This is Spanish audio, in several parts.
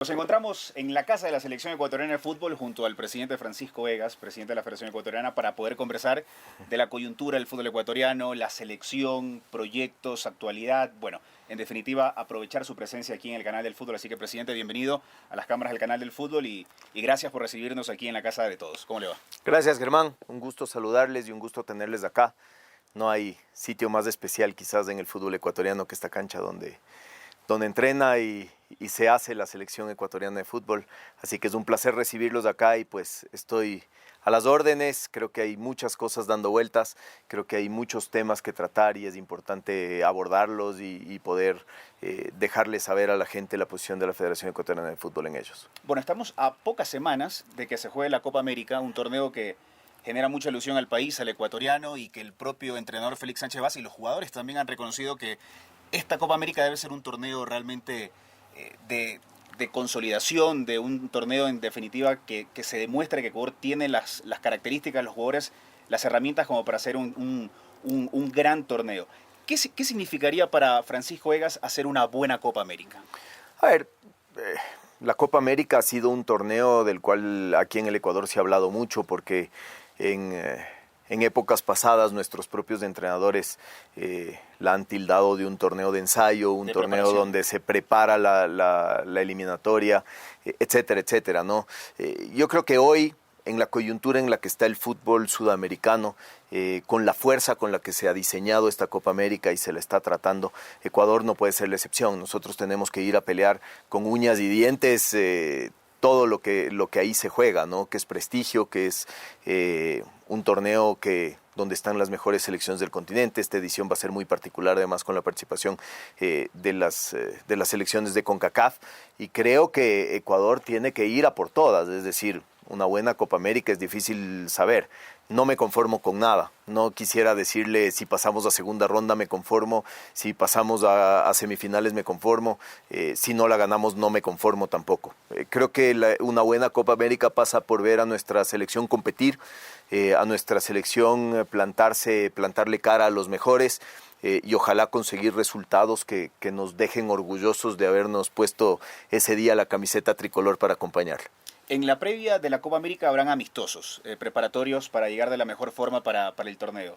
Nos encontramos en la casa de la selección ecuatoriana de fútbol junto al presidente Francisco Egas, presidente de la Federación Ecuatoriana, para poder conversar de la coyuntura del fútbol ecuatoriano, la selección, proyectos, actualidad. Bueno, en definitiva, aprovechar su presencia aquí en el canal del fútbol. Así que, presidente, bienvenido a las cámaras del canal del fútbol y gracias por recibirnos aquí en la casa de todos. ¿Cómo le va? Gracias, Germán. Un gusto saludarles y un gusto tenerles acá. No hay sitio más especial quizás en el fútbol ecuatoriano que esta cancha donde entrena y se hace la selección ecuatoriana de fútbol. Así que es un placer recibirlos acá y pues estoy a las órdenes. Creo que hay muchas cosas dando vueltas, creo que hay muchos temas que tratar y es importante abordarlos y poder dejarles saber a la gente la posición de la Federación Ecuatoriana de Fútbol en ellos. Bueno, estamos a pocas semanas de que se juegue la Copa América, un torneo que genera mucha ilusión al país, al ecuatoriano, y que el propio entrenador Félix Sánchez Vaz y los jugadores también han reconocido que esta Copa América debe ser un torneo realmente de consolidación, de un torneo en definitiva que se demuestre que Ecuador tiene las características, los jugadores, las herramientas como para hacer un gran torneo. ¿Qué significaría para Francisco Egas hacer una buena Copa América? A ver, la Copa América ha sido un torneo del cual aquí en el Ecuador se ha hablado mucho porque en épocas pasadas nuestros propios entrenadores la han tildado de un torneo de ensayo, un torneo donde se prepara la eliminatoria, etcétera, etcétera, ¿no? Yo creo que hoy, en la coyuntura en la que está el fútbol sudamericano, con la fuerza con la que se ha diseñado esta Copa América y se la está tratando, Ecuador no puede ser la excepción. Nosotros tenemos que ir a pelear con uñas y dientes todo lo que ahí se juega, ¿no? Que es prestigio, que es un torneo donde están las mejores selecciones del continente. Esta edición va a ser muy particular, además con la participación de las selecciones de CONCACAF, y creo que Ecuador tiene que ir a por todas. Es decir, una buena Copa América es difícil saber. No me conformo con nada. No quisiera decirle si pasamos a segunda ronda me conformo, si pasamos a semifinales me conformo, si no la ganamos no me conformo tampoco. Creo que una buena Copa América pasa por ver a nuestra selección competir, a nuestra selección plantarle cara a los mejores, y ojalá conseguir resultados que nos dejen orgullosos de habernos puesto ese día la camiseta tricolor para acompañar. En la previa de la Copa América habrán amistosos preparatorios para llegar de la mejor forma para el torneo.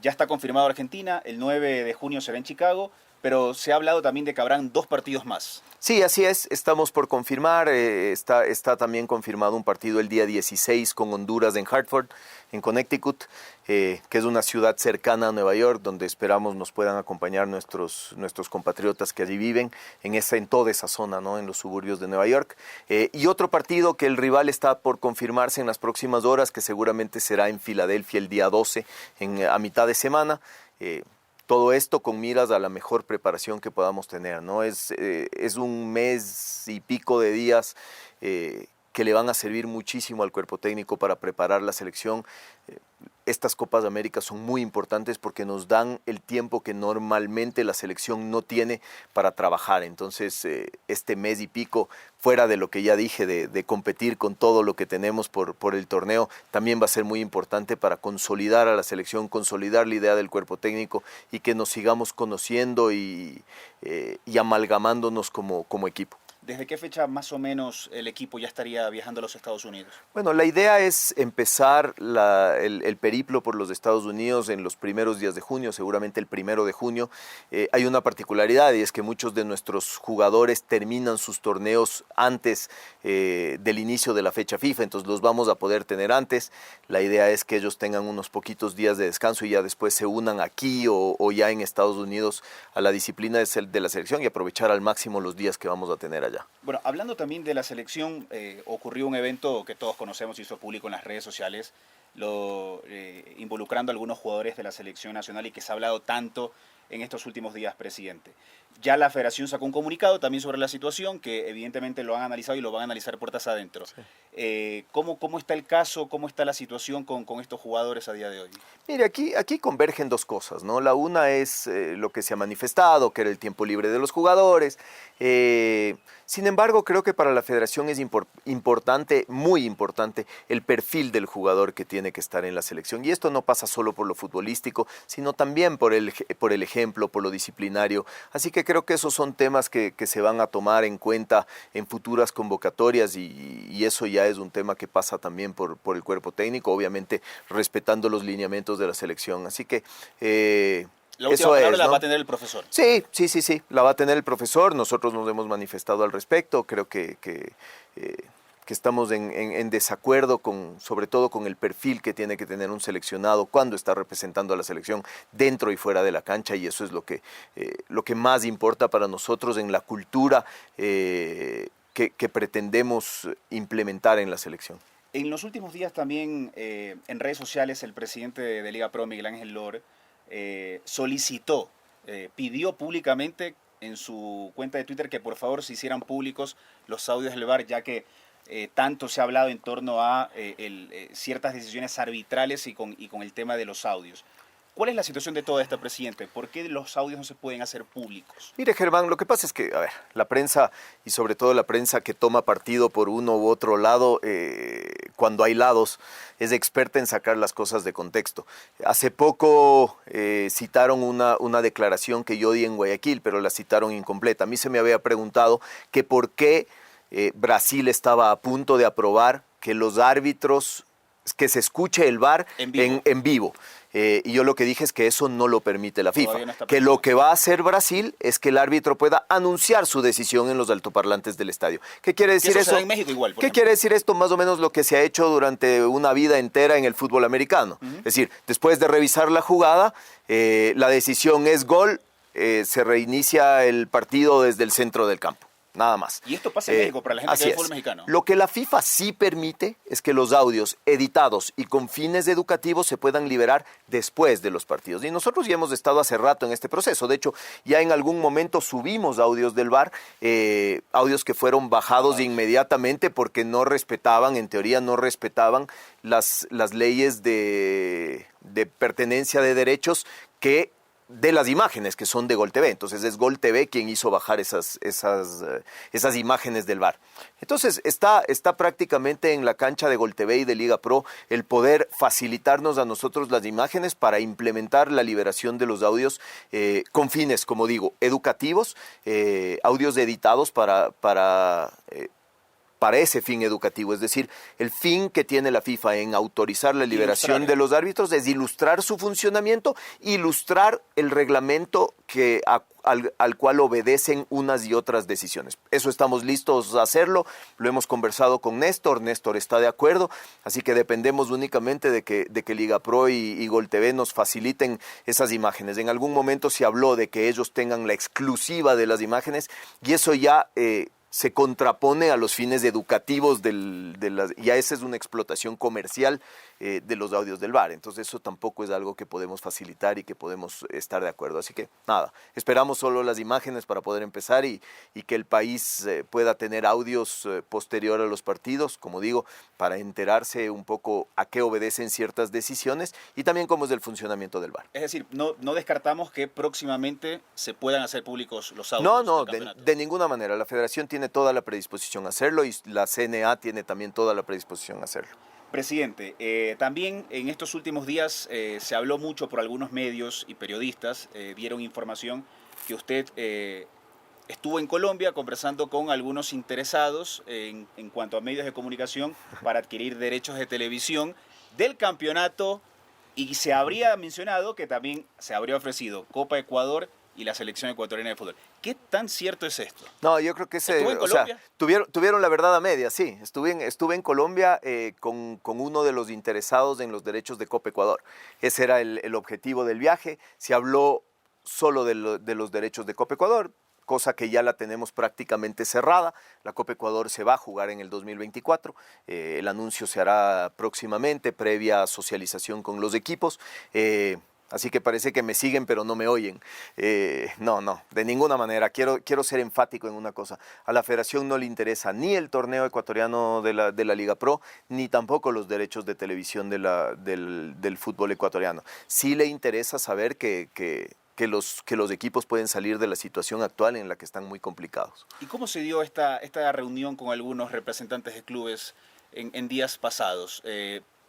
Ya está confirmado Argentina, el 9 de junio será en Chicago, pero se ha hablado también de que habrán 2 partidos más. Sí, así es, estamos por confirmar, está también confirmado un partido el día 16 con Honduras en Hartford, en Connecticut, que es una ciudad cercana a Nueva York, donde esperamos nos puedan acompañar nuestros compatriotas que allí viven, en toda esa zona, ¿no? En los suburbios de Nueva York. Y otro partido que el rival está por confirmarse en las próximas horas, que seguramente será en Filadelfia el día 12, a mitad de semana. Todo esto con miras a la mejor preparación que podamos tener, ¿no? Es un mes y pico de días que le van a servir muchísimo al cuerpo técnico para preparar la selección. Estas Copas de América son muy importantes porque nos dan el tiempo que normalmente la selección no tiene para trabajar. Entonces, este mes y pico, fuera de lo que ya dije, de competir con todo lo que tenemos por el torneo, también va a ser muy importante para consolidar a la selección, consolidar la idea del cuerpo técnico y que nos sigamos conociendo y amalgamándonos como equipo. ¿Desde qué fecha más o menos el equipo ya estaría viajando a los Estados Unidos? Bueno, la idea es empezar el periplo por los Estados Unidos en los primeros días de junio, seguramente el 1 de junio. Hay una particularidad y es que muchos de nuestros jugadores terminan sus torneos antes del inicio de la fecha FIFA, entonces los vamos a poder tener antes. La idea es que ellos tengan unos poquitos días de descanso y ya después se unan aquí o ya en Estados Unidos a la disciplina de la selección y aprovechar al máximo los días que vamos a tener allá. Bueno, hablando también de la selección, ocurrió un evento que todos conocemos y hizo público en las redes sociales, involucrando a algunos jugadores de la selección nacional y que se ha hablado tanto en estos últimos días, presidente. Ya la federación sacó un comunicado también sobre la situación, que evidentemente lo han analizado y lo van a analizar puertas adentro. Sí. ¿Cómo está el caso? ¿Cómo está la situación con estos jugadores a día de hoy? Mire, aquí convergen dos cosas, ¿no? La una es lo que se ha manifestado, que era el tiempo libre de los jugadores. Sin embargo, creo que para la federación es importante, muy importante, el perfil del jugador que tiene que estar en la selección. Y esto no pasa solo por lo futbolístico, sino también por el ejemplo, por lo disciplinario. Así que creo que esos son temas que se van a tomar en cuenta en futuras convocatorias y eso ya es un tema que pasa también por el cuerpo técnico, obviamente respetando los lineamientos de la selección. Así que La última eso palabra es, la ¿no? va a tener el profesor. Sí, la va a tener el profesor. Nosotros nos hemos manifestado al respecto. Creo que estamos en desacuerdo sobre todo con el perfil que tiene que tener un seleccionado cuando está representando a la selección dentro y fuera de la cancha, y eso es lo que más importa para nosotros en la cultura que pretendemos implementar en la selección. En los últimos días también en redes sociales el presidente de Liga Pro, Miguel Ángel Lor, solicitó, pidió públicamente en su cuenta de Twitter que por favor se hicieran públicos los audios del VAR, ya que tanto se ha hablado en torno a ciertas decisiones arbitrales y con el tema de los audios. ¿Cuál es la situación de todo esto, presidente? ¿Por qué los audios no se pueden hacer públicos? Mire, Germán, lo que pasa es que, a ver, la prensa, y sobre todo la prensa que toma partido por uno u otro lado, cuando hay lados, es experta en sacar las cosas de contexto. Hace poco citaron una declaración que yo di en Guayaquil, pero la citaron incompleta. A mí se me había preguntado que por qué Brasil estaba a punto de aprobar que los árbitros, que se escuche el VAR en vivo. Y yo lo que dije es que eso no lo permite la FIFA. No está que lo que va a hacer Brasil es que el árbitro pueda anunciar su decisión en los altoparlantes del estadio. ¿Qué quiere decir eso? En México igual, ¿Qué quiere decir esto? Más o menos lo que se ha hecho durante una vida entera en el fútbol americano. Es decir, después de revisar la jugada, la decisión es gol, se reinicia el partido desde el centro del campo. Nada más. Y esto pasa en México, para la gente que ve el fútbol mexicano. Lo que la FIFA sí permite es que los audios editados y con fines educativos se puedan liberar después de los partidos. Y nosotros ya hemos estado hace rato en este proceso. De hecho, ya en algún momento subimos audios del VAR, audios que fueron bajados inmediatamente porque no respetaban, en teoría no respetaban las leyes de pertenencia de derechos de las imágenes que son de Gol TV. Entonces es Gol TV quien hizo bajar esas imágenes del VAR. Entonces está prácticamente en la cancha de Gol TV y de Liga Pro el poder facilitarnos a nosotros las imágenes para implementar la liberación de los audios con fines, como digo, educativos, audios editados para ese fin educativo. Es decir, el fin que tiene la FIFA en autorizar la liberación de los árbitros es ilustrar su funcionamiento, ilustrar el reglamento al cual obedecen unas y otras decisiones. Eso estamos listos a hacerlo, lo hemos conversado con Néstor está de acuerdo, así que dependemos únicamente de que Liga Pro y Gol TV nos faciliten esas imágenes. En algún momento se habló de que ellos tengan la exclusiva de las imágenes y eso ya se contrapone a los fines educativos ya esa es una explotación comercial de los audios del VAR. Entonces eso tampoco es algo que podemos facilitar y que podemos estar de acuerdo. Así que nada, esperamos solo las imágenes para poder empezar y que el país pueda tener audios posterior a los partidos, como digo, para enterarse un poco a qué obedecen ciertas decisiones y también cómo es el funcionamiento del VAR. Es decir, no descartamos que próximamente se puedan hacer públicos los audios. No, de ninguna manera. La Federación tiene toda la predisposición a hacerlo y la CNA tiene también toda la predisposición a hacerlo. Presidente, también en estos últimos días se habló mucho por algunos medios y periodistas, dieron información que usted estuvo en Colombia conversando con algunos interesados en cuanto a medios de comunicación para adquirir derechos de televisión del campeonato y se habría mencionado que también se habría ofrecido Copa Ecuador y la selección ecuatoriana de fútbol. ¿Qué tan cierto es esto? No, yo creo que ¿Estuvo en Colombia? Tuvieron la verdad a media, sí. Estuve en Colombia con uno de los interesados en los derechos de Copa Ecuador. Ese era el objetivo del viaje. Se habló solo de los derechos de Copa Ecuador, cosa que ya la tenemos prácticamente cerrada. La Copa Ecuador se va a jugar en el 2024. El anuncio se hará próximamente, previa socialización con los equipos. Así que parece que me siguen pero no me oyen. No, de ninguna manera. Quiero ser enfático en una cosa. A la Federación no le interesa ni el torneo ecuatoriano de la Liga Pro, ni tampoco los derechos de televisión del fútbol ecuatoriano. Sí le interesa saber que los equipos pueden salir de la situación actual en la que están muy complicados. ¿Y cómo se dio esta reunión con algunos representantes de clubes en días pasados?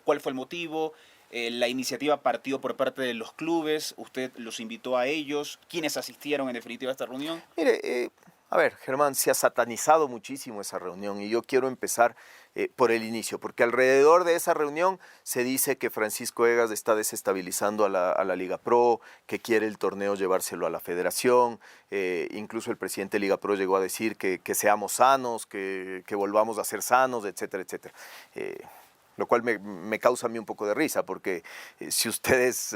¿Cuál fue el motivo? La iniciativa partió por parte de los clubes, usted los invitó a ellos. ¿Quiénes asistieron en definitiva a esta reunión? Mire, a ver, Germán, se ha satanizado muchísimo esa reunión y yo quiero empezar por el inicio, porque alrededor de esa reunión se dice que Francisco Egas está desestabilizando a la Liga Pro, que quiere el torneo llevárselo a la federación, incluso el presidente de Liga Pro llegó a decir que seamos sanos, que volvamos a ser sanos, etcétera, etcétera. Lo cual me causa a mí un poco de risa, porque si ustedes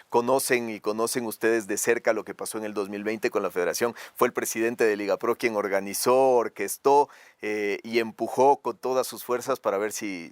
conocen ustedes de cerca lo que pasó en el 2020 con la federación, fue el presidente de Liga Pro quien organizó, orquestó y empujó con todas sus fuerzas para ver si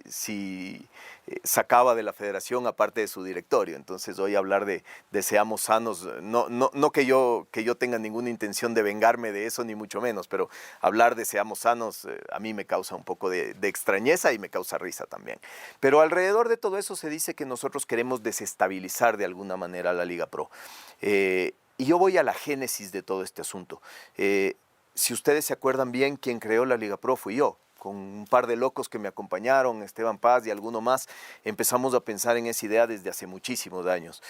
sacaba de la federación aparte de su directorio. Entonces hoy hablar de seamos sanos, no que yo tenga ninguna intención de vengarme de eso, ni mucho menos, pero hablar de seamos sanos a mí me causa un poco de extrañeza y me causa risa también. Pero alrededor de todo eso se dice que nosotros queremos desestabilizar de alguna manera a la Liga Pro. Y yo voy a la génesis de todo este asunto. Si ustedes se acuerdan bien, quien creó la Liga Pro fui yo. Con un par de locos que me acompañaron, Esteban Paz y alguno más, empezamos a pensar en esa idea desde hace muchísimos años.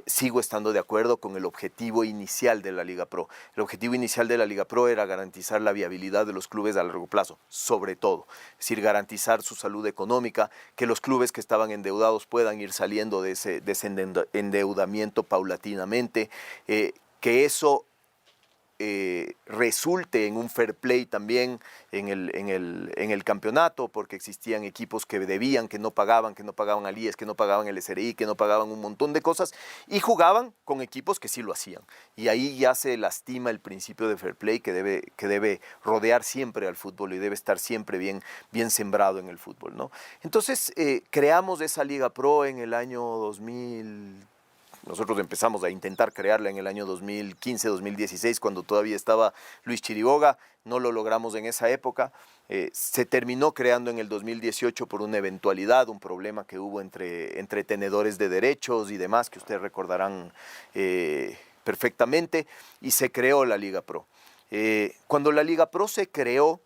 Sigo estando de acuerdo con el objetivo inicial de la Liga Pro. El objetivo inicial de la Liga Pro era garantizar la viabilidad de los clubes a largo plazo, sobre todo. Es decir, garantizar su salud económica, que los clubes que estaban endeudados puedan ir saliendo de ese endeudamiento paulatinamente, que eso resulte en un fair play también en el campeonato, porque existían equipos que debían, que no pagaban al IES, que no pagaban el SRI, que no pagaban un montón de cosas, y jugaban con equipos que sí lo hacían. Y ahí ya se lastima el principio de fair play que debe rodear siempre al fútbol y debe estar siempre bien sembrado en el fútbol, ¿no? Entonces, creamos esa Liga Pro en el año 2000. Nosotros empezamos a intentar crearla en el año 2015, 2016, cuando todavía estaba Luis Chiriboga. No lo logramos en esa época. Se terminó creando en el 2018 por una eventualidad, un problema que hubo entre tenedores de derechos y demás, que ustedes recordarán perfectamente, y se creó la Liga Pro. Cuando la Liga Pro se creó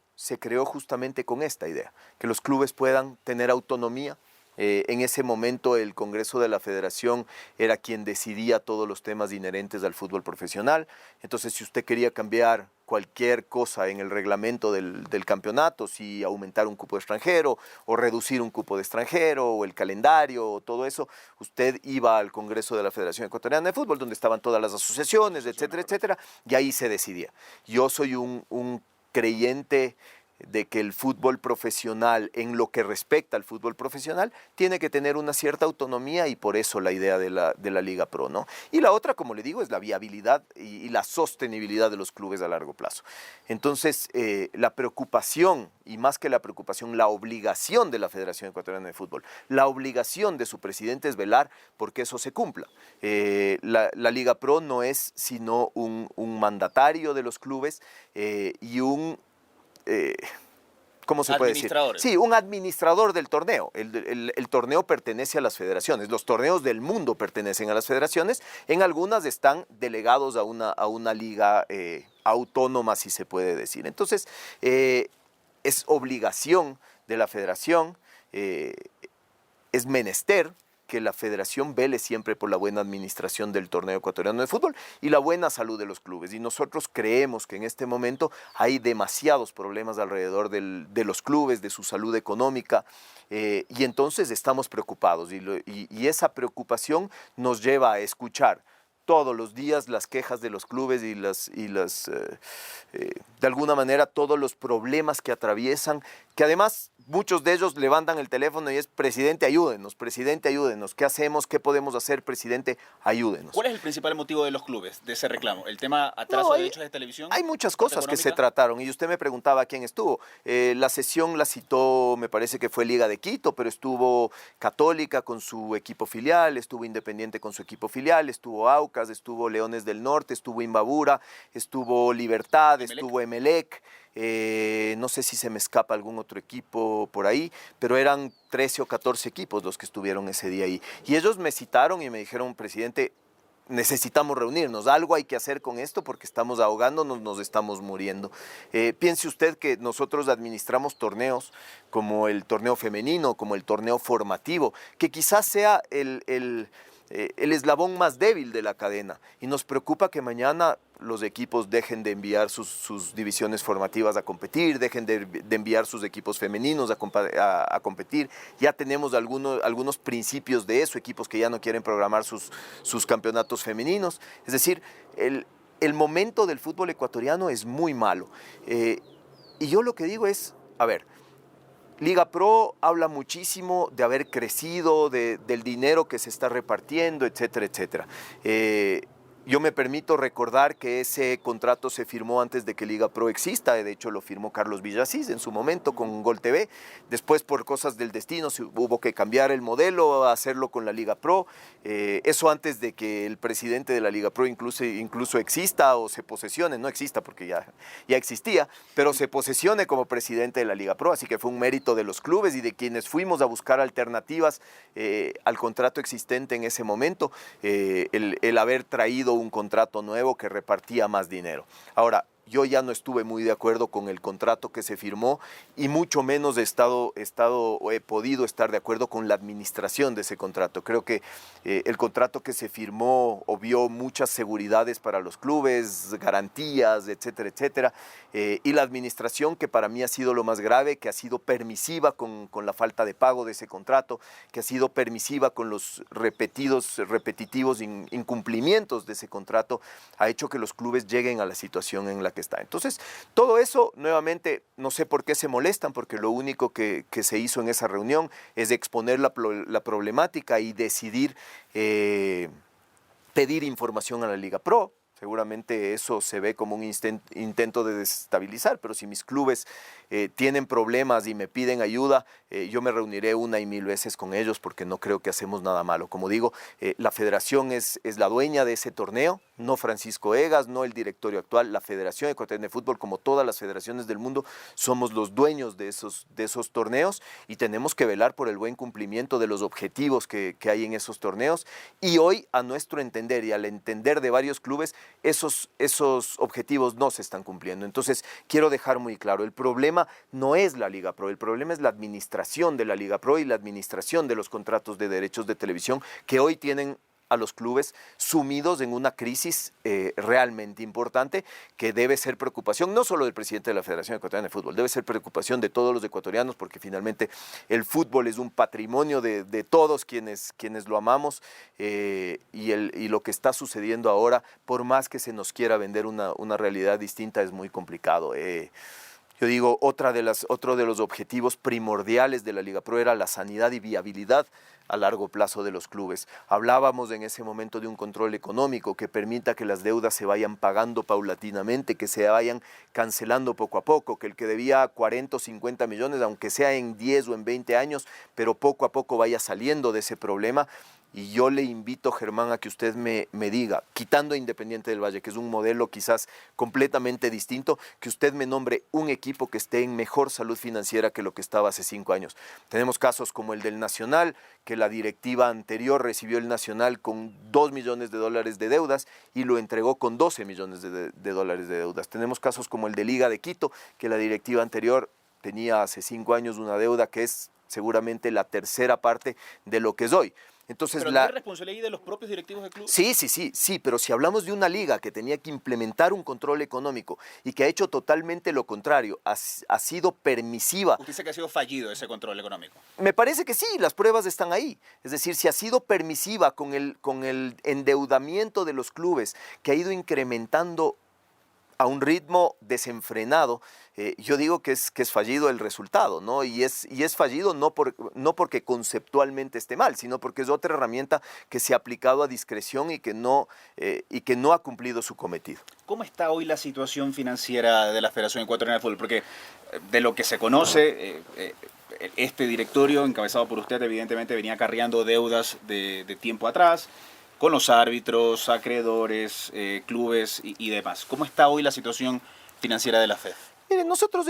justamente con esta idea, que los clubes puedan tener autonomía. En ese momento el Congreso de la Federación era quien decidía todos los temas inherentes al fútbol profesional. Entonces, si usted quería cambiar cualquier cosa en el reglamento del campeonato, si aumentar un cupo de extranjero o reducir un cupo de extranjero o el calendario o todo eso, usted iba al Congreso de la Federación Ecuatoriana de Fútbol, donde estaban todas las asociaciones, etcétera, etcétera, y ahí se decidía. Yo soy un creyente de que el fútbol profesional, en lo que respecta al fútbol profesional, tiene que tener una cierta autonomía, y por eso la idea de la Liga Pro, ¿no? Y la otra, como le digo, es la viabilidad y la sostenibilidad de los clubes a largo plazo. Entonces, la preocupación, y más que la preocupación, la obligación de la Federación Ecuatoriana de Fútbol, la obligación de su presidente es velar porque eso se cumpla. La Liga Pro no es sino un mandatario de los clubes y ¿cómo se puede decir? Sí, un administrador del torneo. El torneo pertenece a las federaciones. Los torneos del mundo pertenecen a las federaciones. En algunas están delegados a una liga autónoma, si se puede decir. Entonces, es obligación de la federación, es menester que la federación vele siempre por la buena administración del torneo ecuatoriano de fútbol y la buena salud de los clubes. Y nosotros creemos que en este momento hay demasiados problemas alrededor de los clubes, de su salud económica, y entonces estamos preocupados. Y esa preocupación nos lleva a escuchar todos los días las quejas de los clubes de alguna manera todos los problemas que atraviesan, que además muchos de ellos levantan el teléfono y es: presidente, ayúdenos, ¿qué hacemos? ¿Qué podemos hacer, presidente? Ayúdenos. ¿Cuál es el principal motivo de los clubes, de ese reclamo? ¿El tema atraso de derechos de televisión? Hay muchas cosas que se trataron, y usted me preguntaba quién estuvo. La sesión la citó, me parece que fue Liga de Quito, pero estuvo Católica con su equipo filial, estuvo Independiente con su equipo filial, estuvo Aucas, estuvo Leones del Norte, estuvo Imbabura, estuvo Libertad, estuvo Emelec. No sé si se me escapa algún otro equipo por ahí, pero eran 13 o 14 equipos los que estuvieron ese día ahí. Y ellos me citaron y me dijeron: presidente, necesitamos reunirnos, algo hay que hacer con esto porque estamos ahogándonos, nos estamos muriendo. Piense usted que nosotros administramos torneos como el torneo femenino, como el torneo formativo, que quizás sea el eslabón más débil de la cadena, y nos preocupa que mañana los equipos dejen de enviar sus divisiones formativas a competir, dejen de enviar sus equipos femeninos a competir. Ya tenemos algunos principios de eso, equipos que ya no quieren programar sus campeonatos femeninos. Es decir, el momento del fútbol ecuatoriano es muy malo. Y yo lo que digo es, a ver, Liga Pro habla muchísimo de haber crecido, del dinero que se está repartiendo, etcétera, etcétera. Yo me permito recordar que ese contrato se firmó antes de que Liga Pro exista. De hecho, lo firmó Carlos Villasís en su momento con Gol TV. Después, por cosas del destino, hubo que cambiar el modelo, hacerlo con la Liga Pro. Eso antes de que el presidente de la Liga Pro incluso exista o se posesione. No exista porque ya existía, pero se posesione como presidente de la Liga Pro. Así que fue un mérito de los clubes y de quienes fuimos a buscar alternativas al contrato existente en ese momento, el haber traído un contrato nuevo que repartía más dinero. Ahora, yo ya no estuve muy de acuerdo con el contrato que se firmó y mucho menos he podido estar de acuerdo con la administración de ese contrato. Creo que el contrato que se firmó obvió muchas seguridades para los clubes, garantías, etcétera, etcétera. Y la administración, que para mí ha sido lo más grave, que ha sido permisiva con la falta de pago de ese contrato, que ha sido permisiva con los repetitivos incumplimientos de ese contrato, ha hecho que los clubes lleguen a la situación en la que está. Entonces, todo eso, nuevamente, no sé por qué se molestan, porque lo único que se hizo en esa reunión es exponer la problemática y decidir pedir información a la Liga Pro. Seguramente eso se ve como un intento de desestabilizar, pero si mis clubes tienen problemas y me piden ayuda, yo me reuniré una y mil veces con ellos porque no creo que hacemos nada malo. Como digo, la federación es la dueña de ese torneo, no Francisco Egas, no el directorio actual. La Federación Ecuatoriana de Fútbol, como todas las federaciones del mundo, somos los dueños de esos torneos y tenemos que velar por el buen cumplimiento de los objetivos que hay en esos torneos. Y hoy, a nuestro entender y al entender de varios clubes, esos objetivos no se están cumpliendo. Entonces, quiero dejar muy claro, el problema no es la Liga Pro, el problema es la administración de la Liga Pro y la administración de los contratos de derechos de televisión que hoy tienen a los clubes sumidos en una crisis realmente importante, que debe ser preocupación no solo del presidente de la Federación Ecuatoriana de Fútbol, debe ser preocupación de todos los ecuatorianos, porque finalmente el fútbol es un patrimonio de todos quienes lo amamos, y lo que está sucediendo ahora, por más que se nos quiera vender una realidad distinta, es muy complicado. Yo digo, otro de los objetivos primordiales de la Liga Pro era la sanidad y viabilidad a largo plazo de los clubes. Hablábamos en ese momento de un control económico que permita que las deudas se vayan pagando paulatinamente, que se vayan cancelando poco a poco, que el que debía 40 o 50 millones, aunque sea en 10 o en 20 años, pero poco a poco vaya saliendo de ese problema. Y yo le invito, Germán, a que usted me diga, quitando a Independiente del Valle, que es un modelo quizás completamente distinto, que usted me nombre un equipo que esté en mejor salud financiera que lo que estaba hace 5 años. Tenemos casos como el del Nacional, que la directiva anterior recibió el Nacional con $2 millones de deudas y lo entregó con $12 millones de dólares de deudas. Tenemos casos como el de Liga de Quito, que la directiva anterior tenía hace 5 años una deuda que es seguramente la tercera parte de lo que es hoy. Entonces, ¿pero no hay responsabilidad ahí de los propios directivos del club? Sí, pero si hablamos de una liga que tenía que implementar un control económico y que ha hecho totalmente lo contrario, ha sido permisiva. ¿Usted dice que ha sido fallido ese control económico? Me parece que sí, las pruebas están ahí. Es decir, si ha sido permisiva con el endeudamiento de los clubes, que ha ido incrementando a un ritmo desenfrenado, yo digo que es fallido el resultado, ¿no? Y es fallido no porque conceptualmente esté mal, sino porque es otra herramienta que se ha aplicado a discreción y que no ha cumplido su cometido. ¿Cómo está hoy la situación financiera de la Federación Ecuatoriana de Fútbol? Porque de lo que se conoce, este directorio encabezado por usted evidentemente venía acarreando deudas de tiempo atrás, con los árbitros, acreedores, clubes y demás. ¿Cómo está hoy la situación financiera de la FEF? Miren, nosotros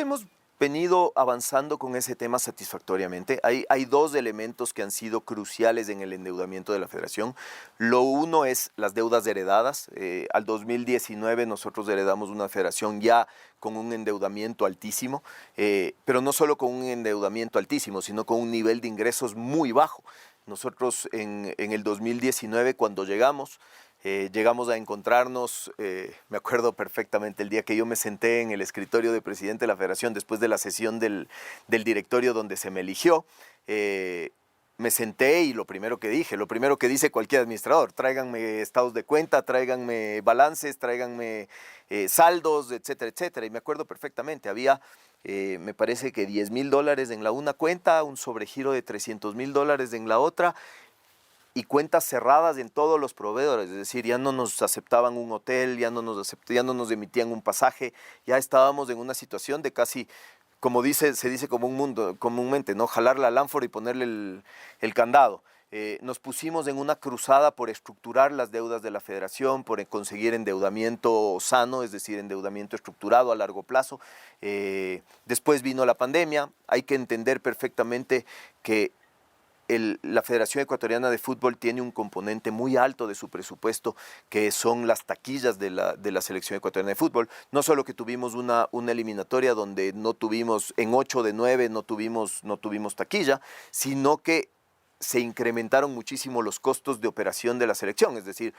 venido avanzando con ese tema satisfactoriamente. Hay dos elementos que han sido cruciales en el endeudamiento de la federación. Lo uno es las deudas heredadas. Al 2019 nosotros heredamos una federación ya con un endeudamiento altísimo, pero no solo con un endeudamiento altísimo, sino con un nivel de ingresos muy bajo. Nosotros en el 2019, cuando llegamos a encontrarnos, me acuerdo perfectamente el día que yo me senté en el escritorio de presidente de la federación después de la sesión del directorio donde se me eligió. Me senté y lo primero que dice cualquier administrador: tráiganme estados de cuenta, tráiganme balances, tráiganme saldos, etcétera, etcétera. Y me acuerdo perfectamente, había me parece que $10,000 en la una cuenta, un sobregiro de $300,000 en la otra, y cuentas cerradas en todos los proveedores. Es decir, ya no nos aceptaban un hotel, ya no nos emitían un pasaje, ya estábamos en una situación de casi, como se dice comúnmente, ¿no? Jalar la lámpara y ponerle el candado. Nos pusimos en una cruzada por estructurar las deudas de la federación, por conseguir endeudamiento sano, es decir, endeudamiento estructurado a largo plazo. Después vino la pandemia. Hay que entender perfectamente que la Federación Ecuatoriana de Fútbol tiene un componente muy alto de su presupuesto, que son las taquillas de la Selección Ecuatoriana de Fútbol. No solo que tuvimos una eliminatoria donde no tuvimos, en 8 de 9 no tuvimos taquilla, sino que se incrementaron muchísimo los costos de operación de la selección. Es decir,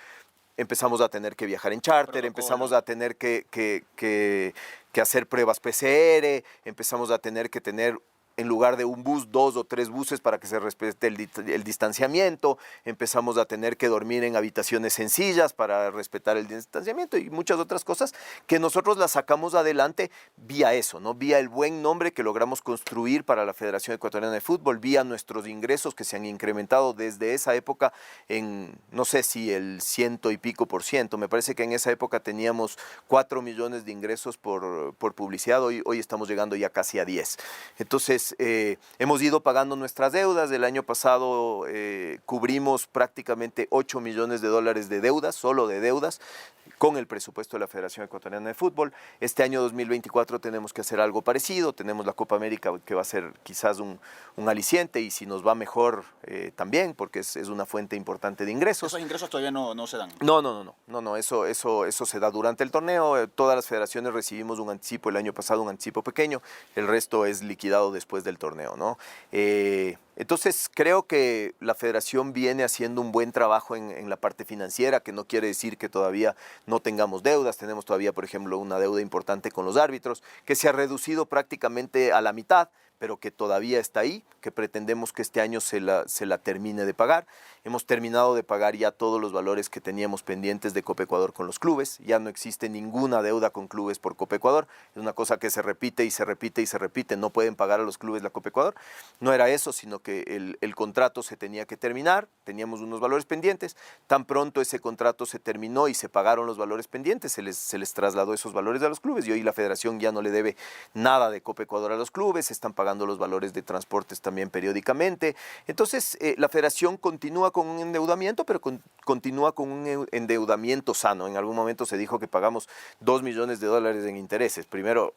empezamos a tener que viajar en charter, empezamos a tener que hacer pruebas PCR, empezamos a tener que tener, en lugar de un bus, 2 o 3 buses para que se respete el distanciamiento. Empezamos a tener que dormir en habitaciones sencillas para respetar el distanciamiento y muchas otras cosas que nosotros las sacamos adelante vía eso, ¿no? Vía el buen nombre que logramos construir para la Federación Ecuatoriana de Fútbol, vía nuestros ingresos que se han incrementado desde esa época en, no sé si el 100 y pico %. Me parece que en esa época teníamos 4 millones de ingresos por publicidad. Hoy estamos llegando ya casi a 10. Entonces, hemos ido pagando nuestras deudas. El año pasado cubrimos prácticamente $8 millones de deudas, solo de deudas, con el presupuesto de la Federación Ecuatoriana de Fútbol. Este año 2024 tenemos que hacer algo parecido. Tenemos la Copa América, que va a ser quizás un aliciente, y si nos va mejor también, porque es una fuente importante de ingresos. ¿Esos ingresos todavía no se dan? No, eso se da durante el torneo. Todas las federaciones recibimos un anticipo el año pasado, un anticipo pequeño. El resto es liquidado después del torneo, ¿no? Entonces creo que la federación viene haciendo un buen trabajo en la parte financiera, que no quiere decir que todavía no tengamos deudas. Tenemos todavía, por ejemplo, una deuda importante con los árbitros, que se ha reducido prácticamente a la mitad, pero que todavía está ahí, que pretendemos que este año se la termine de pagar. Hemos terminado de pagar ya todos los valores que teníamos pendientes de Copa Ecuador con los clubes. Ya no existe ninguna deuda con clubes por Copa Ecuador. Es una cosa que se repite y se repite y se repite. No pueden pagar a los clubes la Copa Ecuador. No era eso, sino que el contrato se tenía que terminar. Teníamos unos valores pendientes. Tan pronto ese contrato se terminó y se pagaron los valores pendientes, se les trasladó esos valores a los clubes, y hoy la federación ya no le debe nada de Copa Ecuador a los clubes. Se están pagando los valores de transportes también periódicamente. Entonces, la federación continúa con un endeudamiento, pero continúa con un endeudamiento sano. En algún momento se dijo que pagamos $2 millones en intereses. Primero,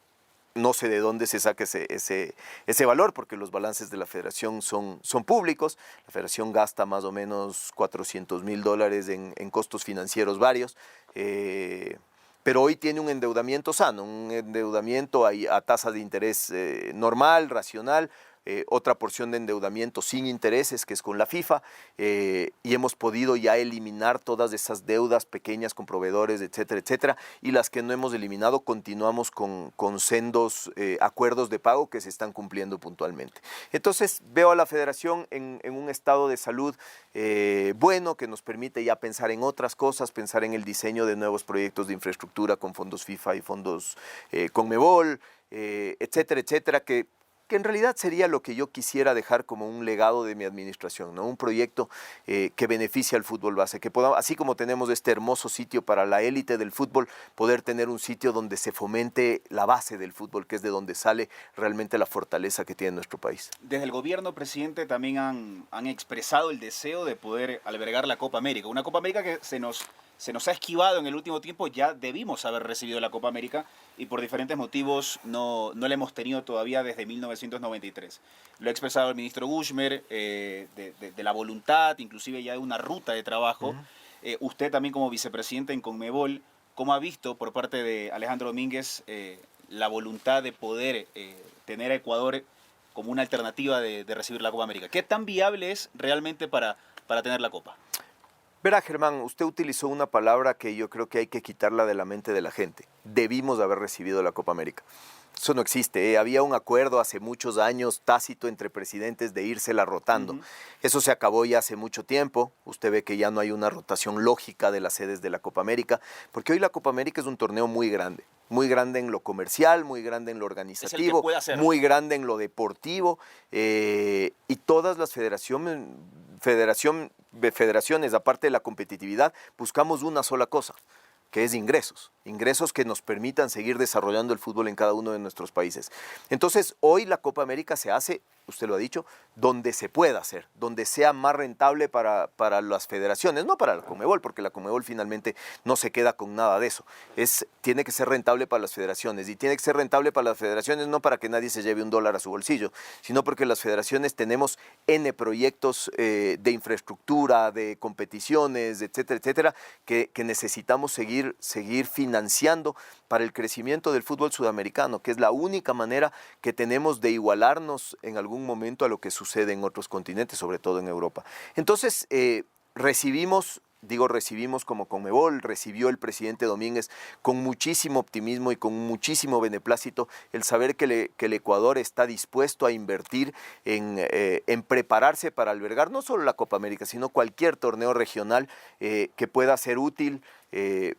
no sé de dónde se saca ese valor, porque los balances de la federación son públicos. La federación gasta más o menos $400,000 en costos financieros varios. Pero hoy tiene un endeudamiento sano, un endeudamiento a tasa de interés normal, racional, otra porción de endeudamiento sin intereses, que es con la FIFA, y hemos podido ya eliminar todas esas deudas pequeñas con proveedores, etcétera, etcétera, y las que no hemos eliminado continuamos con sendos acuerdos de pago que se están cumpliendo puntualmente. Entonces veo a la federación en un estado de salud bueno, que nos permite ya pensar en otras cosas, pensar en el diseño de nuevos proyectos de infraestructura con fondos FIFA y fondos Conmebol, etcétera, etcétera, que en realidad sería lo que yo quisiera dejar como un legado de mi administración, ¿no? Un proyecto que beneficie al fútbol base, que podamos, así como tenemos este hermoso sitio para la élite del fútbol, poder tener un sitio donde se fomente la base del fútbol, que es de donde sale realmente la fortaleza que tiene nuestro país. Desde el gobierno, presidente, también han expresado el deseo de poder albergar la Copa América, una Copa América que se nos se nos ha esquivado en el último tiempo. Ya debimos haber recibido la Copa América y por diferentes motivos no la hemos tenido todavía desde 1993. Lo ha expresado el ministro Guzmán, de la voluntad, inclusive ya de una ruta de trabajo. Usted también como vicepresidente en Conmebol, ¿cómo ha visto por parte de Alejandro Domínguez la voluntad de poder tener a Ecuador como una alternativa de recibir la Copa América? ¿Qué tan viable es realmente para tener la Copa? Verá, Germán, usted utilizó una palabra que yo creo que hay que quitarla de la mente de la gente. Debimos haber recibido la Copa América. Eso no existe, ¿eh? Había un acuerdo hace muchos años tácito entre presidentes de írsela rotando. Eso se acabó ya hace mucho tiempo. Usted ve que ya no hay una rotación lógica de las sedes de la Copa América, porque hoy la Copa América es un torneo muy grande en lo comercial, muy grande en lo organizativo, muy grande en lo deportivo, y todas las federaciones, aparte de la competitividad, buscamos una sola cosa, que es ingresos que nos permitan seguir desarrollando el fútbol en cada uno de nuestros países. Entonces, hoy la Copa América se hace, usted lo ha dicho, donde se pueda hacer, donde sea más rentable para las federaciones, no para la Conmebol, porque la Conmebol finalmente no se queda con nada de eso. Tiene que ser rentable para las federaciones, y tiene que ser rentable para las federaciones no para que nadie se lleve $1 a su bolsillo, sino porque las federaciones tenemos N proyectos de infraestructura, de competiciones, etcétera, etcétera, que necesitamos seguir financiando para el crecimiento del fútbol sudamericano, que es la única manera que tenemos de igualarnos en algún momento a lo que sucede en otros continentes, sobre todo en Europa. Entonces, recibimos como Conmebol, recibió el presidente Domínguez con muchísimo optimismo y con muchísimo beneplácito el saber que el Ecuador está dispuesto a invertir en prepararse para albergar no solo la Copa América, sino cualquier torneo regional que pueda ser útil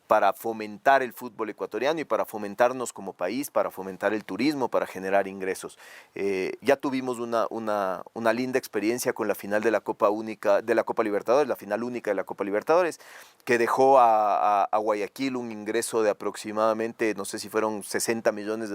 para fomentar el fútbol ecuatoriano y para fomentarnos como país, para fomentar el turismo, para generar ingresos. Ya tuvimos una linda experiencia con la final de la Copa Libertadores, la final única de la Copa Libertadores, que dejó a Guayaquil un ingreso de aproximadamente, no sé si fueron $60 millones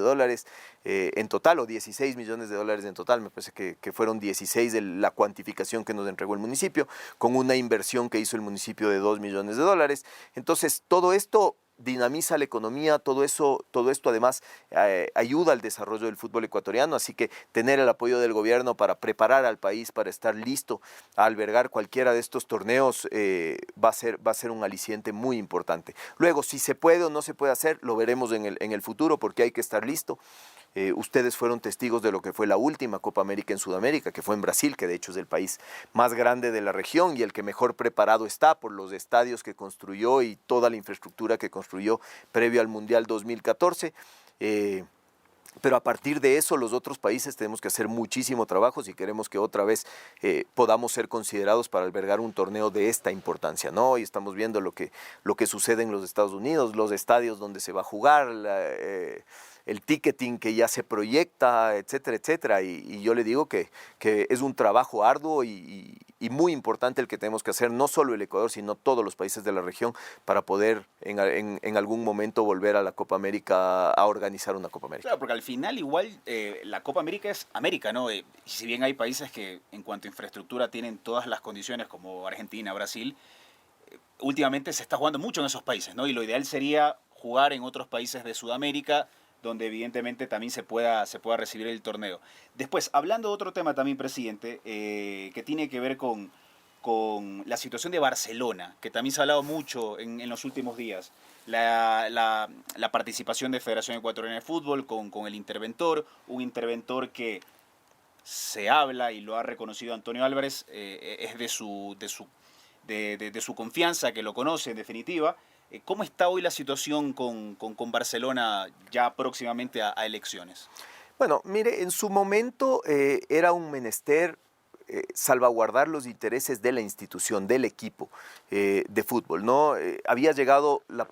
en total, o $16 millones en total. Me parece que fueron 16 de la cuantificación que nos entregó el municipio, con una inversión que hizo el municipio de $2 millones. Entonces, todo esto dinamiza la economía, todo esto además ayuda al desarrollo del fútbol ecuatoriano, así que tener el apoyo del gobierno para preparar al país para estar listo a albergar cualquiera de estos torneos va a ser un aliciente muy importante. Luego, si se puede o no se puede hacer, lo veremos en el futuro, porque hay que estar listo. Ustedes fueron testigos de lo que fue la última Copa América en Sudamérica, que fue en Brasil, que de hecho es el país más grande de la región y el que mejor preparado está por los estadios que construyó y toda la infraestructura que construyó previo al Mundial 2014. Pero a partir de eso, los otros países tenemos que hacer muchísimo trabajo si queremos que otra vez podamos ser considerados para albergar un torneo de esta importancia, ¿no? Hoy estamos viendo lo que sucede en los Estados Unidos, los estadios donde se va a jugar, el ticketing que ya se proyecta, etcétera, etcétera. Y yo le digo que es un trabajo arduo y muy importante el que tenemos que hacer, no solo el Ecuador, sino todos los países de la región, para poder en algún momento volver a la Copa América, a organizar una Copa América. Claro, porque al final igual la Copa América es América, ¿no? Si bien hay países que en cuanto a infraestructura tienen todas las condiciones, como Argentina, Brasil, últimamente se está jugando mucho en esos países, ¿no? Y lo ideal sería jugar en otros países de Sudamérica, donde evidentemente también se pueda recibir el torneo. Después, hablando de otro tema también, presidente, que tiene que ver con la situación de Barcelona, que también se ha hablado mucho en los últimos días. La participación de Federación Ecuatoriana de Fútbol con el interventor, un interventor que se habla, y lo ha reconocido Antonio Álvarez, es de su confianza, que lo conoce en definitiva. ¿Cómo está hoy la situación con Barcelona ya próximamente a elecciones? Bueno, mire, en su momento era un menester salvaguardar los intereses de la institución, del equipo de fútbol, ¿no?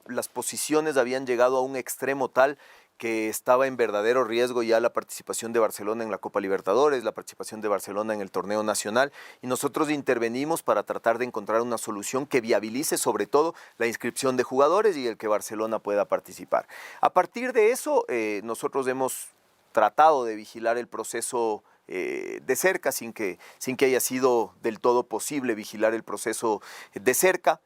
Las posiciones habían llegado a un extremo tal que estaba en verdadero riesgo ya la participación de Barcelona en la Copa Libertadores, la participación de Barcelona en el torneo nacional, y nosotros intervenimos para tratar de encontrar una solución que viabilice sobre todo la inscripción de jugadores y el que Barcelona pueda participar. A partir de eso, nosotros hemos tratado de vigilar el proceso de cerca, sin que haya sido del todo posible vigilar el proceso de cerca.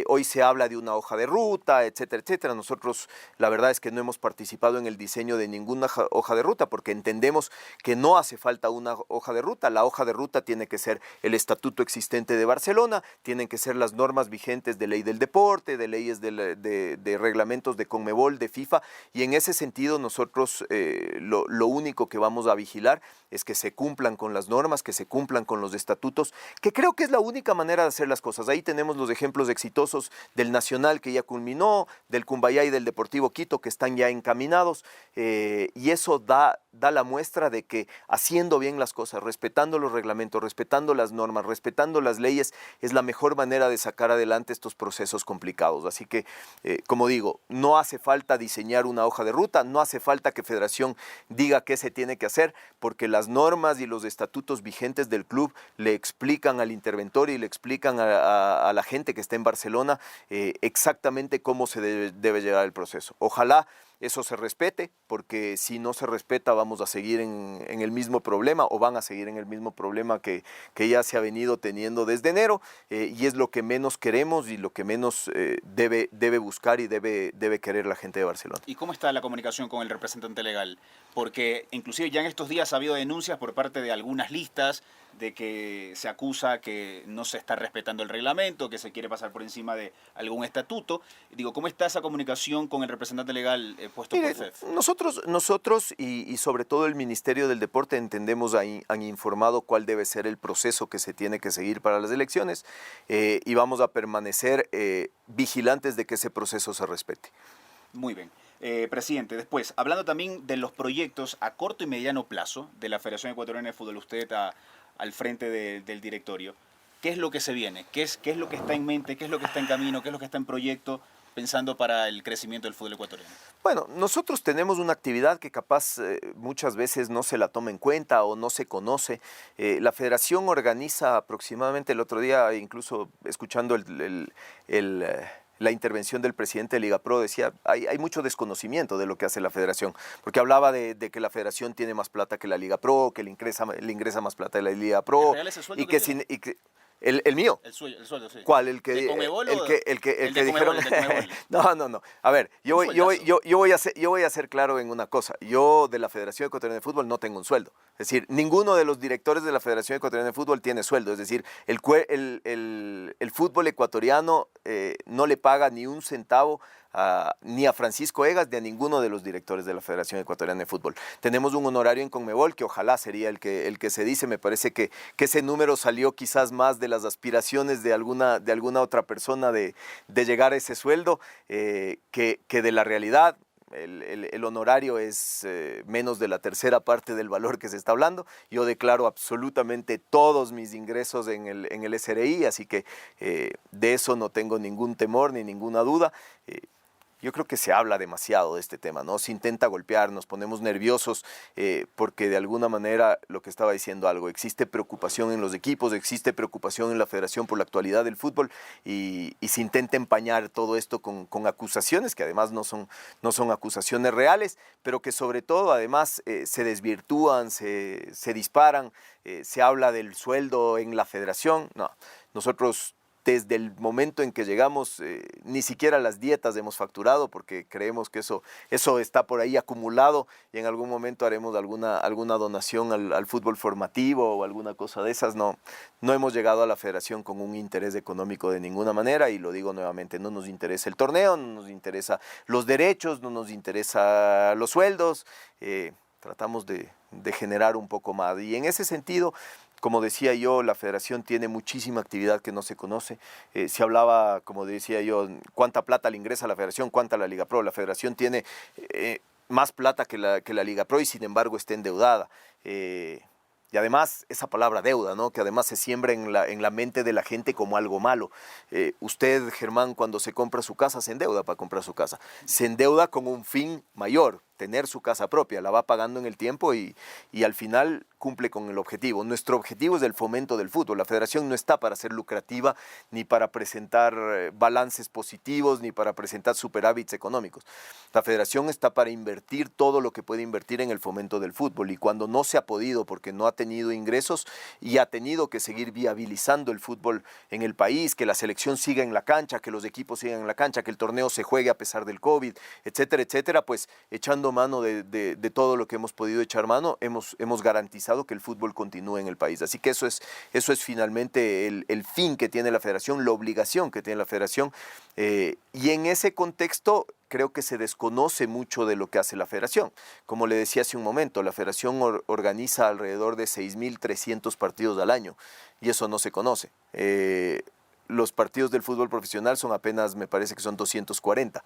Hoy se habla de una hoja de ruta, etcétera, etcétera. Nosotros la verdad es que no hemos participado en el diseño de ninguna hoja de ruta porque entendemos que no hace falta una hoja de ruta. La hoja de ruta tiene que ser el estatuto existente de Barcelona, tienen que ser las normas vigentes de ley del deporte, de leyes de reglamentos de Conmebol, de FIFA, y en ese sentido nosotros lo único que vamos a vigilar es que se cumplan con las normas, que se cumplan con los estatutos, que creo que es la única manera de hacer las cosas. Ahí tenemos los ejemplos exitosos del Nacional que ya culminó, del Cumbayá y del Deportivo Quito que están ya encaminados, y eso da la muestra de que haciendo bien las cosas, respetando los reglamentos, respetando las normas, respetando las leyes, es la mejor manera de sacar adelante estos procesos complicados. Así que, como digo, no hace falta diseñar una hoja de ruta, no hace falta que Federación diga qué se tiene que hacer, porque las normas y los estatutos vigentes del club le explican al interventor y le explican a la gente que está en Barcelona exactamente cómo se debe llevar el proceso. Ojalá eso se respete, porque si no se respeta vamos a seguir en el mismo problema, o van a seguir en el mismo problema que ya se ha venido teniendo desde enero, y es lo que menos queremos y lo que menos debe buscar y debe querer la gente de Barcelona. ¿Y cómo está la comunicación con el representante legal? Porque inclusive ya en estos días ha habido denuncias por parte de algunas listas de que se acusa que no se está respetando el reglamento, que se quiere pasar por encima de algún estatuto. Digo, ¿cómo está esa comunicación con el representante legal puesto por FEF? Nosotros y sobre todo el Ministerio del Deporte entendemos, han informado cuál debe ser el proceso que se tiene que seguir para las elecciones, y vamos a permanecer vigilantes de que ese proceso se respete. Muy bien. Presidente, después, hablando también de los proyectos a corto y mediano plazo de la Federación Ecuatoriana de Fútbol, usted al frente del directorio, ¿qué es lo que se viene? ¿Qué es lo que está en mente? ¿Qué es lo que está en camino? ¿Qué es lo que está en proyecto pensando para el crecimiento del fútbol ecuatoriano? Bueno, nosotros tenemos una actividad que capaz muchas veces no se la toma en cuenta o no se conoce. La Federación organiza aproximadamente, el otro día, incluso escuchando la intervención del presidente de Liga Pro, decía, hay mucho desconocimiento de lo que hace la Federación, porque hablaba de que la Federación tiene más plata que la Liga Pro, que le ingresa más plata de la Liga Pro, y que el mío. El sueldo, sí. ¿Cuál? ¿El que dijeron? No. A ver, yo voy a ser claro en una cosa. Yo de la Federación Ecuatoriana de Fútbol no tengo un sueldo. Es decir, ninguno de los directores de la Federación Ecuatoriana de Fútbol tiene sueldo. Es decir, el fútbol ecuatoriano no le paga ni un centavo ni a Francisco Egas ni a ninguno de los directores de la Federación Ecuatoriana de Fútbol. Tenemos un honorario en Conmebol que ojalá sería el que se dice. Me parece que ese número salió quizás más de las aspiraciones de alguna otra persona de llegar a ese sueldo que de la realidad. El honorario es menos de la tercera parte del valor que se está hablando. Yo declaro absolutamente todos mis ingresos en el SRI, así que de eso no tengo ningún temor ni ninguna duda. Yo creo que se habla demasiado de este tema, ¿no? Se intenta golpear, nos ponemos nerviosos porque de alguna manera, lo que estaba diciendo algo, existe preocupación en los equipos, existe preocupación en la federación por la actualidad del fútbol y se intenta empañar todo esto con acusaciones que además no son acusaciones reales, pero que sobre todo además se desvirtúan, se disparan, se habla del sueldo en la federación. No, nosotros desde el momento en que llegamos, ni siquiera las dietas hemos facturado porque creemos que eso está por ahí acumulado y en algún momento haremos alguna donación al fútbol formativo o alguna cosa de esas. No hemos llegado a la federación con un interés económico de ninguna manera, y lo digo nuevamente, no nos interesa el torneo, no nos interesa los derechos, no nos interesa los sueldos, tratamos de generar un poco más, y en ese sentido, como decía yo, la federación tiene muchísima actividad que no se conoce. Se hablaba, como decía yo, cuánta plata le ingresa a la federación, cuánta a la Liga Pro. La federación tiene más plata que la Liga Pro y sin embargo está endeudada. Y además, esa palabra deuda, ¿no? Que además se siembra en la mente de la gente como algo malo. Usted, Germán, cuando se compra su casa, se endeuda para comprar su casa. Se endeuda con un fin mayor, tener su casa propia, la va pagando en el tiempo y al final cumple con el objetivo. Nuestro objetivo es el fomento del fútbol. La federación no está para ser lucrativa, ni para presentar balances positivos, ni para presentar superávits económicos. La federación está para invertir todo lo que puede invertir en el fomento del fútbol, y cuando no se ha podido porque no ha tenido ingresos y ha tenido que seguir viabilizando el fútbol en el país, que la selección siga en la cancha, que los equipos sigan en la cancha, que el torneo se juegue a pesar del COVID, etcétera, etcétera, pues echando mano de todo lo que hemos podido echar mano, hemos garantizado que el fútbol continúe en el país. Así que eso es finalmente el fin que tiene la federación, la obligación que tiene la federación, y en ese contexto creo que se desconoce mucho de lo que hace la federación. Como le decía hace un momento, la federación organiza alrededor de 6.300 partidos al año, y eso no se conoce. Los partidos del fútbol profesional son apenas, me parece que son 240.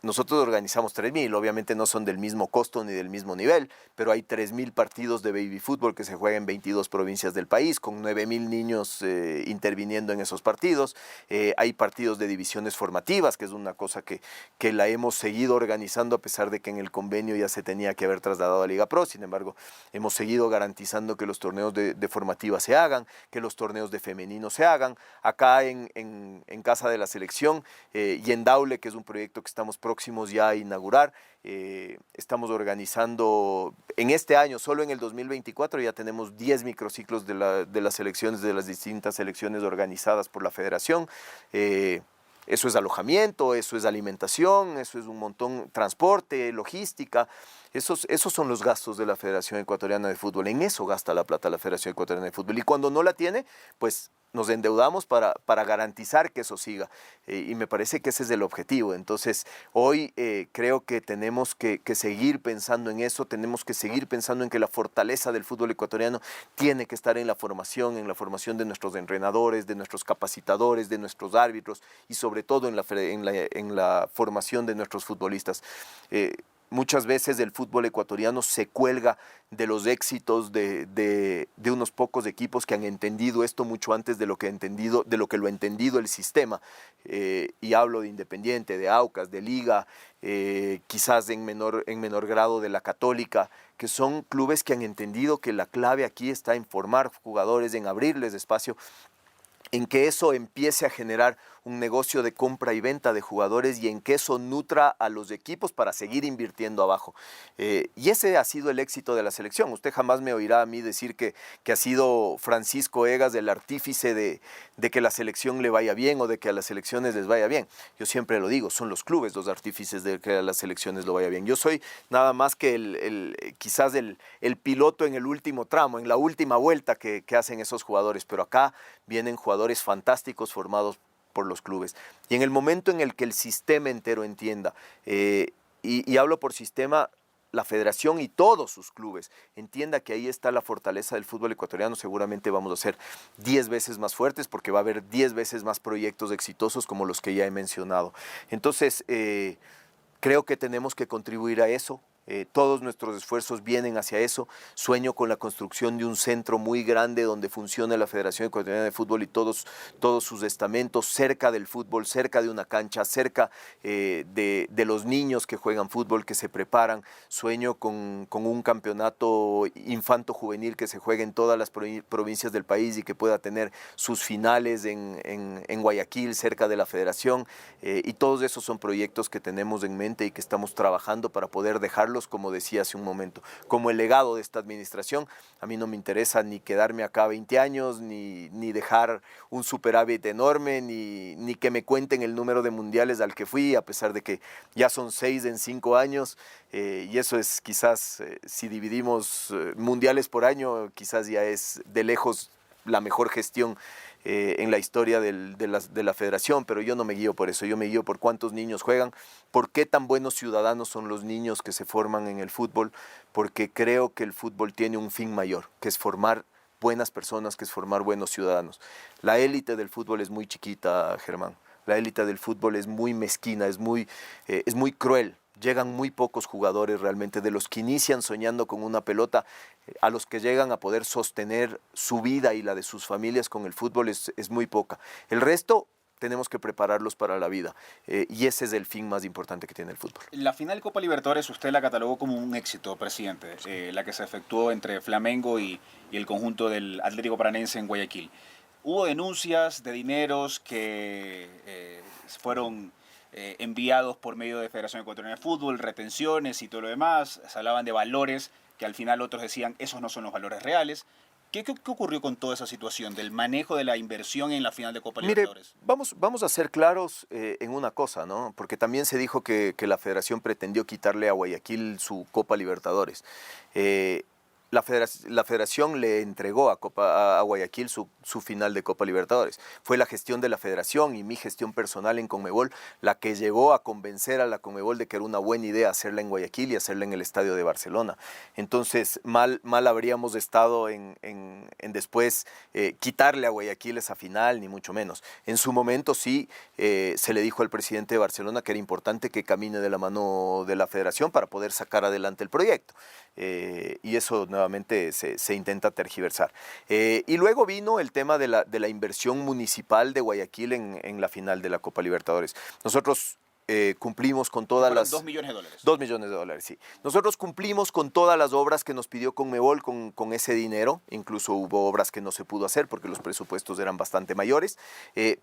Nosotros organizamos 3.000, obviamente no son del mismo costo ni del mismo nivel, pero hay 3.000 partidos de baby fútbol que se juegan en 22 provincias del país, con 9.000 niños interviniendo en esos partidos. Hay partidos de divisiones formativas, que es una cosa que la hemos seguido organizando a pesar de que en el convenio ya se tenía que haber trasladado a Liga Pro. Sin embargo, hemos seguido garantizando que los torneos de formativa se hagan, que los torneos de femenino se hagan. Acá en Casa de la Selección y en Daule, que es un proyecto que estamos próximos ya a inaugurar, estamos organizando en este año, solo en el 2024 ya tenemos 10 microciclos de las selecciones, de las distintas selecciones organizadas por la federación. Eso es alojamiento, eso es alimentación, eso es un montón, transporte, logística. Esos son los gastos de la Federación Ecuatoriana de Fútbol. En eso gasta la plata la Federación Ecuatoriana de Fútbol. Y cuando no la tiene, pues nos endeudamos para garantizar que eso siga. Y me parece que ese es el objetivo. Entonces, hoy creo que tenemos que seguir pensando en eso, tenemos que seguir pensando en que la fortaleza del fútbol ecuatoriano tiene que estar en la formación de nuestros entrenadores, de nuestros capacitadores, de nuestros árbitros y sobre todo en la formación de nuestros futbolistas. Muchas veces el fútbol ecuatoriano se cuelga de los éxitos de unos pocos equipos que han entendido esto mucho antes de lo que lo ha entendido el sistema. Y hablo de Independiente, de Aucas, de Liga, quizás en menor grado de la Católica, que son clubes que han entendido que la clave aquí está en formar jugadores, en abrirles espacio, en que eso empiece a generar un negocio de compra y venta de jugadores y en que eso nutra a los equipos para seguir invirtiendo abajo. Y ese ha sido el éxito de la selección. Usted jamás me oirá a mí decir que ha sido Francisco Egas el artífice de que la selección le vaya bien o de que a las selecciones les vaya bien. Yo siempre lo digo, son los clubes los artífices de que a las selecciones lo vaya bien. Yo soy nada más que quizás el piloto en el último tramo, en la última vuelta que hacen esos jugadores, pero acá vienen jugadores fantásticos formados por los clubes. Y en el momento en el que el sistema entero entienda, y hablo por sistema, la federación y todos sus clubes, entienda que ahí está la fortaleza del fútbol ecuatoriano, seguramente vamos a ser 10 veces más fuertes porque va a haber 10 veces más proyectos exitosos como los que ya he mencionado. Entonces, creo que tenemos que contribuir a eso. Todos nuestros esfuerzos vienen hacia eso. Sueño con la construcción de un centro muy grande donde funcione la Federación Ecuatoriana de Fútbol y todos sus estamentos cerca del fútbol, cerca de una cancha, cerca de los niños que juegan fútbol, que se preparan. Sueño con un campeonato infanto-juvenil que se juegue en todas las provincias del país y que pueda tener sus finales en Guayaquil, cerca de la Federación. Y todos esos son proyectos que tenemos en mente y que estamos trabajando para poder dejarlos, como decía hace un momento, como el legado de esta administración. A mí no me interesa ni quedarme acá 20 años, ni dejar un superávit enorme, ni que me cuenten el número de mundiales al que fui, a pesar de que ya son 6 en 5 años, y eso es quizás, si dividimos mundiales por año, quizás ya es de lejos la mejor gestión en la historia de la federación, pero yo no me guío por eso, yo me guío por cuántos niños juegan, por qué tan buenos ciudadanos son los niños que se forman en el fútbol, porque creo que el fútbol tiene un fin mayor, que es formar buenas personas, que es formar buenos ciudadanos. La élite del fútbol es muy chiquita, Germán, la élite del fútbol es muy mezquina, es muy cruel. Llegan muy pocos jugadores realmente, de los que inician soñando con una pelota, a los que llegan a poder sostener su vida y la de sus familias con el fútbol es muy poca. El resto tenemos que prepararlos para la vida. Y ese es el fin más importante que tiene el fútbol. La final de Copa Libertadores usted la catalogó como un éxito, presidente, la que se efectuó entre Flamengo y el conjunto del Atlético Paranense en Guayaquil. Hubo denuncias de dineros que fueron enviados por medio de Federación Ecuatoriana de Fútbol, retenciones y todo lo demás. Se hablaban de valores que al final otros decían esos no son los valores reales. ¿Qué ocurrió con toda esa situación del manejo de la inversión en la final de Copa Libertadores? Mire, vamos a ser claros en una cosa, ¿no? Porque también se dijo que la Federación pretendió quitarle a Guayaquil su Copa Libertadores. La Federación le entregó a Guayaquil su final de Copa Libertadores. Fue la gestión de la Federación y mi gestión personal en Conmebol la que llevó a convencer a la Conmebol de que era una buena idea hacerla en Guayaquil y hacerla en el Estadio de Barcelona. Entonces, mal habríamos estado en después quitarle a Guayaquil esa final, ni mucho menos. En su momento sí se le dijo al presidente de Barcelona que era importante que camine de la mano de la Federación para poder sacar adelante el proyecto. Y eso nuevamente se intenta tergiversar. Y luego vino el tema de la inversión municipal de Guayaquil en la final de la Copa Libertadores. Nosotros cumplimos con todas las... $2 millones. 2 millones de dólares, sí. Nosotros cumplimos con todas las obras que nos pidió Conmebol con ese dinero. Incluso hubo obras que no se pudo hacer porque los presupuestos eran bastante mayores,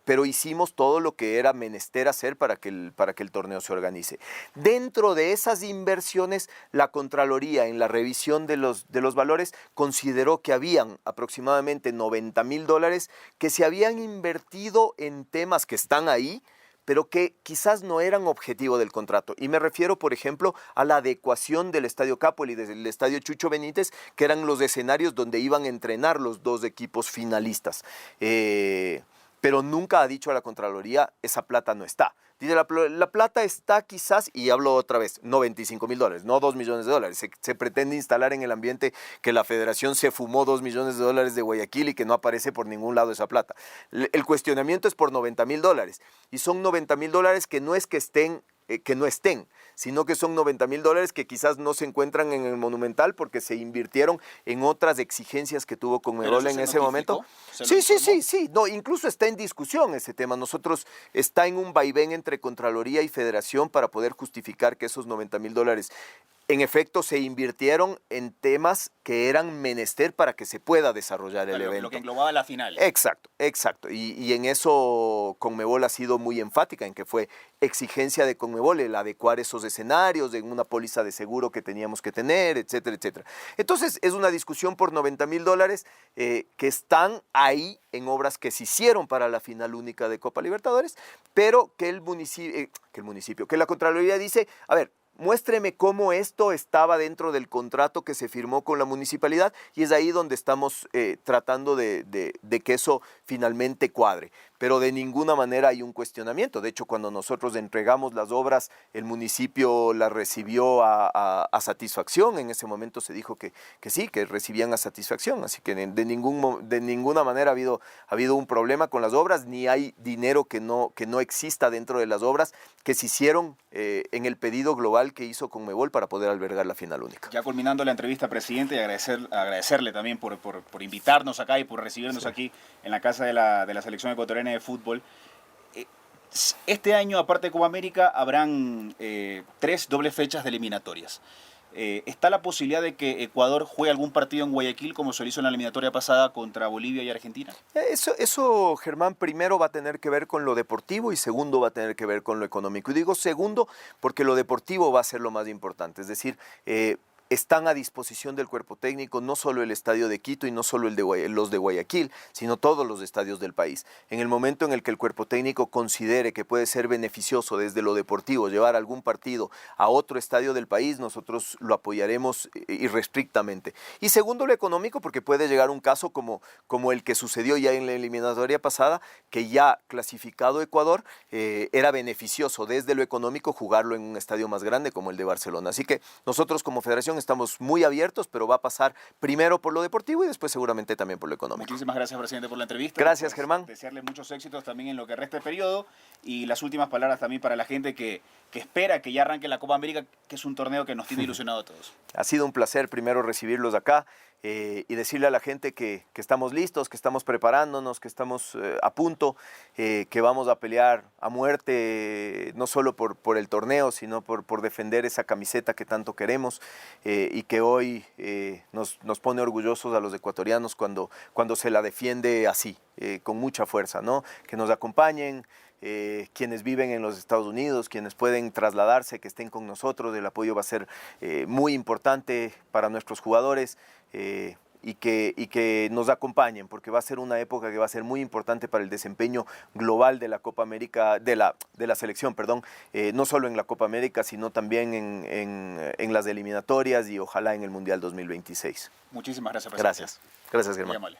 pero hicimos todo lo que era menester hacer para que el torneo se organice. Dentro de esas inversiones, la Contraloría, en la revisión de los valores, consideró que habían aproximadamente $90,000 que se habían invertido en temas que están ahí, pero que quizás no eran objetivo del contrato. Y me refiero, por ejemplo, a la adecuación del Estadio Capo y del Estadio Chucho Benítez, que eran los escenarios donde iban a entrenar los dos equipos finalistas. Pero nunca ha dicho a la Contraloría, esa plata no está. Dice, la plata está quizás, y hablo otra vez, no $25,000, no $2 millones. Se pretende instalar en el ambiente que la Federación se fumó $2 millones de Guayaquil y que no aparece por ningún lado esa plata. El cuestionamiento es por $90,000, y son $90,000 que no es que no estén, sino que son $90,000 que quizás no se encuentran en el Monumental porque se invirtieron en otras exigencias que tuvo Conmebol en ese momento. Sí. No, incluso está en discusión ese tema. Nosotros está en un vaivén entre Contraloría y Federación para poder justificar que esos $90,000 en efecto se invirtieron en temas que eran menester para que se pueda desarrollar el evento. Lo que englobaba la final. Exacto. Y en eso Conmebol ha sido muy enfática, en que fue exigencia de Conmebol el adecuar esos escenarios en una póliza de seguro que teníamos que tener, etcétera. Entonces es una discusión por $90,000 que están ahí en obras que se hicieron para la final única de Copa Libertadores, pero que que la Contraloría dice, a ver, muéstreme cómo esto estaba dentro del contrato que se firmó con la municipalidad, y es ahí donde estamos tratando de que eso finalmente cuadre. Pero de ninguna manera hay un cuestionamiento. De hecho, cuando nosotros entregamos las obras, el municipio las recibió a satisfacción. En ese momento se dijo que sí, que recibían a satisfacción. Así que de ninguna manera ha habido un problema con las obras, ni hay dinero que no exista dentro de las obras que se hicieron en el pedido global que hizo Conmebol para poder albergar la final única. Ya culminando la entrevista, presidente, y agradecerle también por invitarnos acá y por recibirnos aquí en la casa de la selección ecuatoriana de fútbol. Este año, aparte de Copa América, habrán 3 dobles fechas de eliminatorias. ¿Está la posibilidad de que Ecuador juegue algún partido en Guayaquil como se lo hizo en la eliminatoria pasada contra Bolivia y Argentina? Eso, Germán, primero va a tener que ver con lo deportivo y segundo va a tener que ver con lo económico. Y digo segundo porque lo deportivo va a ser lo más importante. Es decir, están a disposición del cuerpo técnico no solo el estadio de Quito y no solo los de Guayaquil, sino todos los estadios del país. En el momento en el que el cuerpo técnico considere que puede ser beneficioso desde lo deportivo llevar algún partido a otro estadio del país, nosotros lo apoyaremos irrestrictamente. Y segundo, lo económico, porque puede llegar un caso como el que sucedió ya en la eliminatoria pasada, que ya clasificado Ecuador, era beneficioso desde lo económico jugarlo en un estadio más grande como el de Barcelona. Así que nosotros como federación estamos muy abiertos, pero va a pasar primero por lo deportivo y después seguramente también por lo económico. Muchísimas gracias, presidente, por la entrevista. Gracias, Germán. Desearle muchos éxitos también en lo que resta del periodo, y las últimas palabras también para la gente que espera que ya arranque la Copa América, que es un torneo que nos tiene ilusionado a todos. Ha sido un placer primero recibirlos acá. y decirle a la gente que estamos listos, que estamos preparándonos, que estamos a punto, que vamos a pelear a muerte, no solo por el torneo, sino por defender esa camiseta que tanto queremos, y que hoy nos pone orgullosos a los ecuatorianos cuando se la defiende así, con mucha fuerza, ¿no? Que nos acompañen. Quienes viven en los Estados Unidos, quienes pueden trasladarse, que estén con nosotros, el apoyo va a ser muy importante para nuestros jugadores, y que nos acompañen, porque va a ser una época que va a ser muy importante para el desempeño global de la Copa América, de la selección, perdón, no solo en la Copa América, sino también en las eliminatorias y ojalá en el Mundial 2026. Muchísimas gracias, presidente. Gracias, Germán.